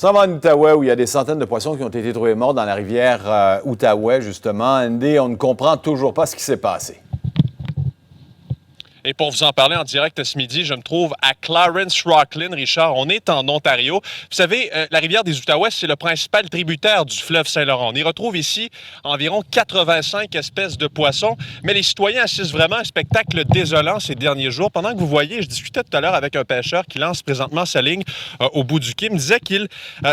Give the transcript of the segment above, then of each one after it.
Ça va en Outaouais où il y a des centaines de poissons qui ont été trouvés morts dans la rivière Outaouais, justement. Andy, on ne comprend toujours pas ce qui s'est passé. Et pour vous en parler en direct ce midi, je me trouve à Clarence Rocklin. Richard, on est en Ontario. Vous savez, la rivière des Outaouais, c'est le principal tributaire du fleuve Saint-Laurent. On y retrouve ici environ 85 espèces de poissons. Mais les citoyens assistent vraiment à un spectacle désolant ces derniers jours. Pendant que vous voyez, je discutais tout à l'heure avec un pêcheur qui lance présentement sa ligne au bout du quai. Il me disait qu'il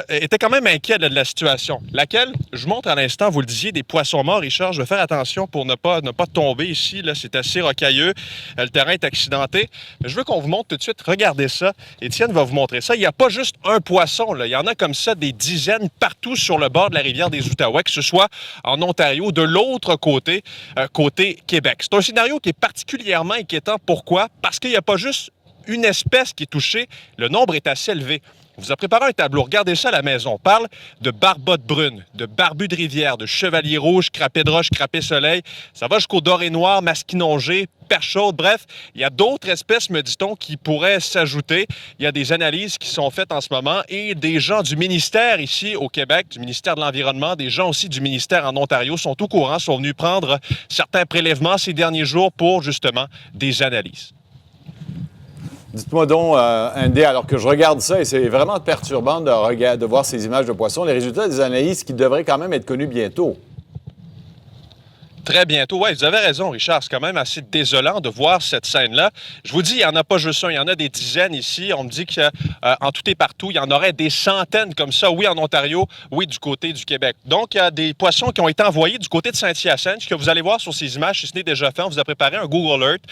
était quand même inquiet de la situation. Laquelle, je montre à l'instant, vous le disiez, des poissons morts. Richard, je vais faire attention pour ne pas tomber ici. Là, c'est assez rocailleux. Le terrain est accidenté. Je veux qu'on vous montre tout de suite. Regardez ça. Étienne va vous montrer ça. Il n'y a pas juste un poisson, là. Il y en a comme ça des dizaines partout sur le bord de la rivière des Outaouais, que ce soit en Ontario, de l'autre côté, côté Québec. C'est un scénario qui est particulièrement inquiétant. Pourquoi? Parce qu'il n'y a pas juste une espèce qui est touchée. Le nombre est assez élevé. On vous a préparé un tableau. Regardez ça à la maison. On parle de barbotte brune, de barbu de rivière, de chevalier rouge, crapet de roche, crapet soleil. Ça va jusqu'au doré noir, masquinongé, perche chaude. Bref, il y a d'autres espèces, me dit-on, qui pourraient s'ajouter. Il y a des analyses qui sont faites en ce moment et des gens du ministère ici au Québec, du ministère de l'Environnement, des gens aussi du ministère en Ontario sont au courant, sont venus prendre certains prélèvements ces derniers jours pour justement des analyses. Dites-moi donc, Andy, alors que je regarde ça, et c'est vraiment perturbant de voir ces images de poissons, les résultats des analyses qui devraient quand même être connus bientôt. Très bientôt. Oui, vous avez raison, Richard. C'est quand même assez désolant de voir cette scène-là. Je vous dis, il n'y en a pas juste un. Il y en a des dizaines ici. On me dit qu'en tout et partout, il y en aurait des centaines comme ça. Oui, en Ontario. Oui, du côté du Québec. Donc, il y a des poissons qui ont été envoyés du côté de Saint-Hyacinthe. Ce que vous allez voir sur ces images, si ce n'est déjà fait, on vous a préparé un Google Earth.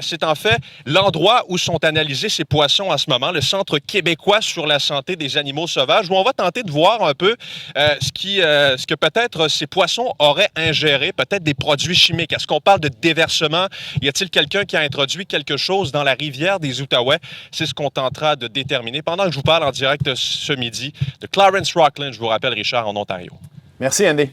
C'est en fait l'endroit où sont analysés ces poissons en ce moment, le Centre québécois sur la santé des animaux sauvages, où on va tenter de voir un peu ce que peut-être ces poissons auraient ingéré, peut-être des produits chimiques. Est-ce qu'on parle de déversement? Y a-t-il quelqu'un qui a introduit quelque chose dans la rivière des Outaouais? C'est ce qu'on tentera de déterminer pendant que je vous parle en direct ce midi de Clarence Rocklin, je vous rappelle, Richard, en Ontario. Merci, Andy.